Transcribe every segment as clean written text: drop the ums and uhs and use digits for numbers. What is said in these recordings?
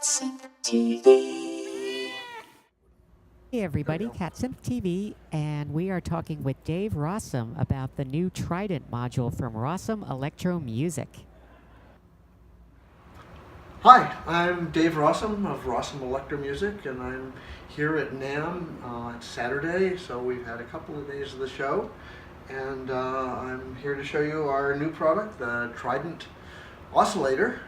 CatSynth TV. Hey everybody, CatSynth TV, and we are talking with Dave Rossum about the new Trident module from Rossum Electro-Music. Hi, I'm Dave Rossum of Rossum Electro-Music, and I'm here at NAMM. It's Saturday, so we've had a couple of days of the show, and I'm here to show you our new product, the Trident Oscillator.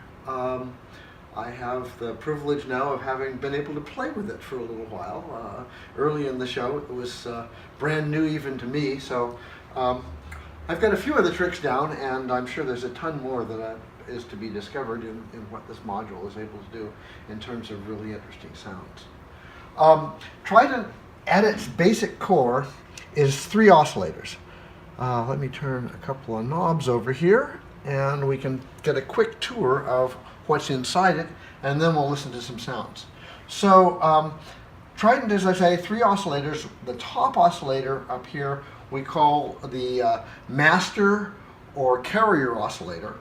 I have the privilege now of having been able to play with it for a little while. Early in the show, it was brand new even to me, so I've got a few of the tricks down, and I'm sure there's a ton more that is to be discovered in what this module is able to do in terms of really interesting sounds. Trident, at its basic core, is 3 oscillators. Let me turn a couple of knobs over here, and we can get a quick tour of what's inside it, and then we'll listen to some sounds. So Trident, as I say, 3 oscillators. The top oscillator up here we call the master or carrier oscillator.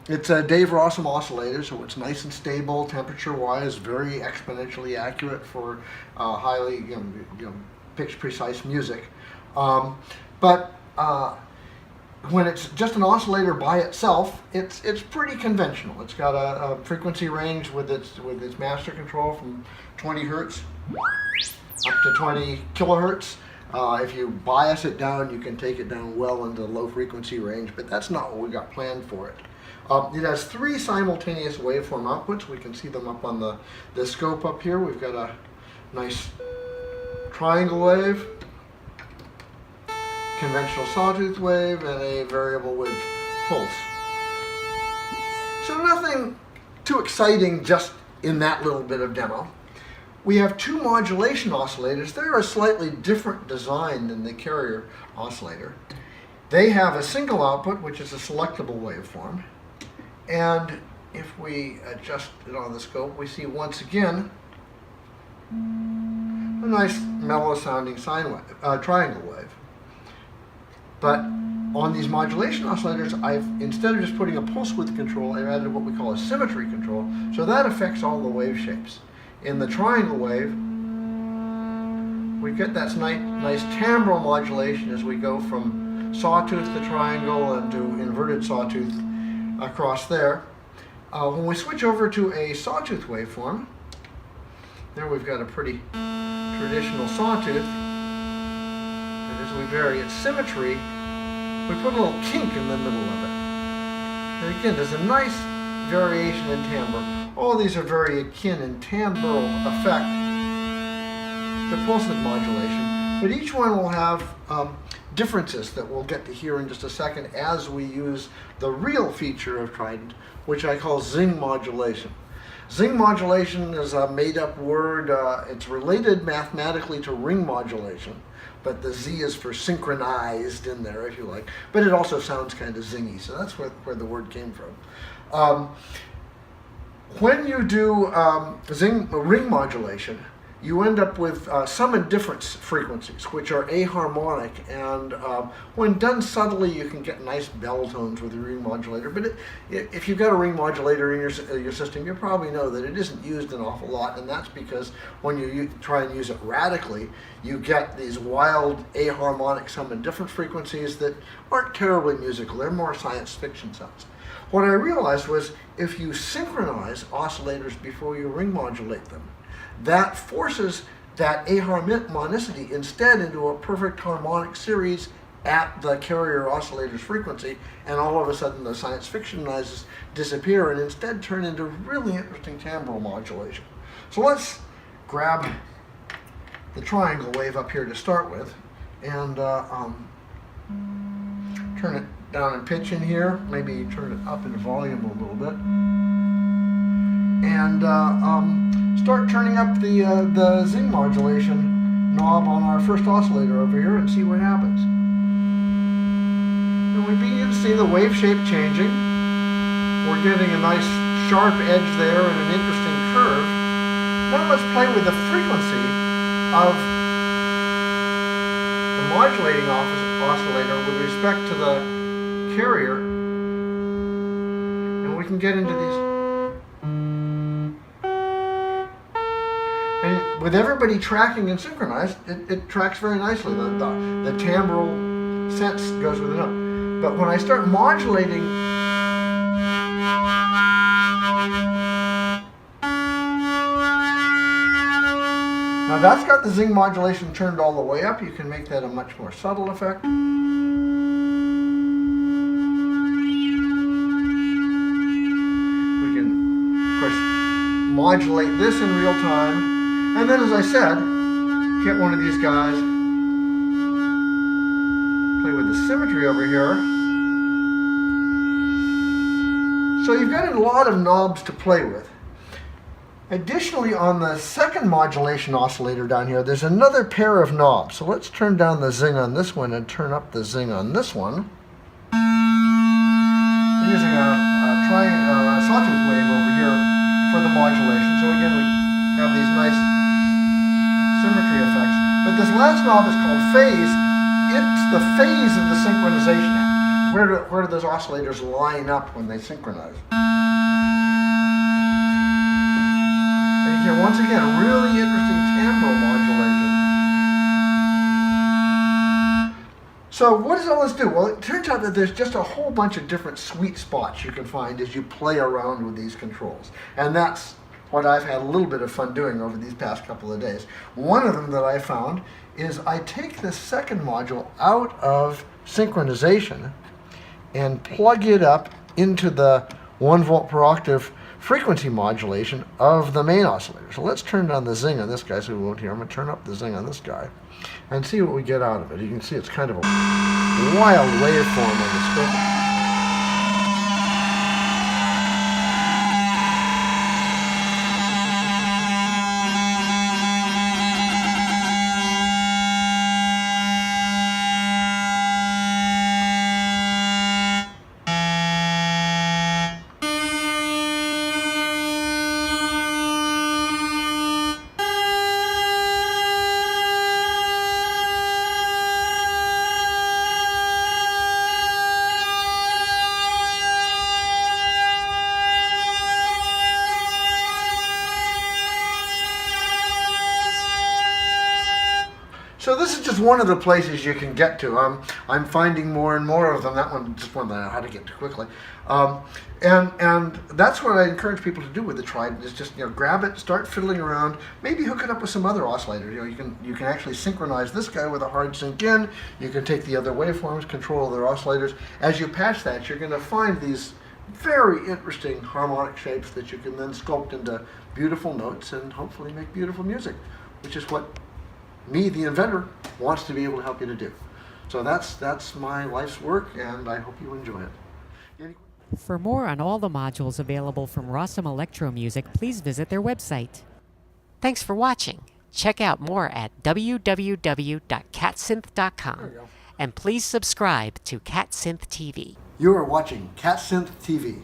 It's a Dave Rossum oscillator, so it's nice and stable, temperature-wise, very exponentially accurate for highly pitch-precise music. But when it's just an oscillator by itself, it's pretty conventional. It's got a frequency range with its master control from 20 hertz up to 20 kilohertz. If you bias it down, you can take it down well into the low frequency range, but that's not what we got planned for it. It has 3 simultaneous waveform outputs. We can see them up on the scope up here. We've got a nice triangle wave, conventional sawtooth wave, and a variable width pulse. So nothing too exciting just in that little bit of demo. We have 2 modulation oscillators. They're a slightly different design than the carrier oscillator. They have a single output, which is a selectable waveform. And if we adjust it on the scope, we see once again a nice mellow sounding sine wave, triangle wave. But on these modulation oscillators, instead of just putting a pulse width control, I've added what we call a symmetry control. So that affects all the wave shapes. In the triangle wave, we get that nice timbral modulation as we go from sawtooth to triangle and to inverted sawtooth across there. When we switch over to a sawtooth waveform, there we've got a pretty traditional sawtooth. And as we vary its symmetry, we put a little kink in the middle of it. And again, there's a nice variation in timbre. All these are very akin in timbral effect to pulse width modulation, but each one will have differences that we'll get to hear in just a second as we use the real feature of Trident, which I call Zing Modulation. Zing Modulation is a made-up word. It's related mathematically to ring modulation, but the Z is for synchronized in there, if you like. But it also sounds kind of zingy, so that's where the word came from. When you do ring modulation, you end up with sum and difference frequencies, which are aharmonic, and when done subtly, you can get nice bell tones with a ring modulator. But if you've got a ring modulator in your system, you probably know that it isn't used an awful lot, and that's because when you try and use it radically, you get these wild aharmonic sum and difference frequencies that aren't terribly musical. They're more science fiction sounds. What I realized was if you synchronize oscillators before you ring modulate them, that forces that aharmonicity instead into a perfect harmonic series at the carrier oscillator's frequency, and all of a sudden the science fiction noises disappear and instead turn into really interesting timbral modulation. So let's grab the triangle wave up here to start with and turn it down in pitch in here, maybe turn it up in volume a little bit, and start turning up the Zing modulation knob on our first oscillator over here and see what happens. And we begin to see the wave shape changing. We're getting a nice sharp edge there and an interesting curve. Now let's play with the frequency of the modulating oscillator with respect to the carrier, and we can get into these with everybody tracking and synchronized, it tracks very nicely. The timbral sense goes with the note. But when I start modulating, now that's got the Zing modulation turned all the way up. You can make that a much more subtle effect. We can, of course, modulate this in real time. And then, as I said, get one of these guys, play with the symmetry over here. So you've got a lot of knobs to play with. Additionally, on the second modulation oscillator down here, there's another pair of knobs. So let's turn down the Zing on this one and turn up the Zing on this one. We're using a sawtooth wave over here for the modulation. So again, we have these nice symmetry effects. But this last knob is called phase. It's the phase of the synchronization act. Where do those oscillators line up when they synchronize? And here, once again, a really interesting timbral modulation. So what does all this do? Well, it turns out that there's just a whole bunch of different sweet spots you can find as you play around with these controls. And that's what I've had a little bit of fun doing over these past couple of days. One of them that I found is I take the second module out of synchronization and plug it up into the 1 volt per octave frequency modulation of the main oscillator. So let's turn down the Zing on this guy so we won't hear. I'm going to turn up the Zing on this guy and see what we get out of it. You can see it's kind of a wild waveform on the scope. So this is just one of the places you can get to. I'm finding more and more of them. That one, just one that I had to get to quickly. And that's what I encourage people to do with the Trident is just grab it, start fiddling around, maybe hook it up with some other oscillators. You can actually synchronize this guy with a hard sync in. You can take the other waveforms, control other oscillators. As you patch that, you're going to find these very interesting harmonic shapes that you can then sculpt into beautiful notes and hopefully make beautiful music, which is what me, the inventor, wants to be able to help you to do. So that's my life's work, and I hope you enjoy it. For more on all the modules available from Rossum Electro-Music, please visit their website. Thanks for watching. Check out more at www.catsynth.com, and please subscribe to CatSynth TV. You are watching CatSynth TV.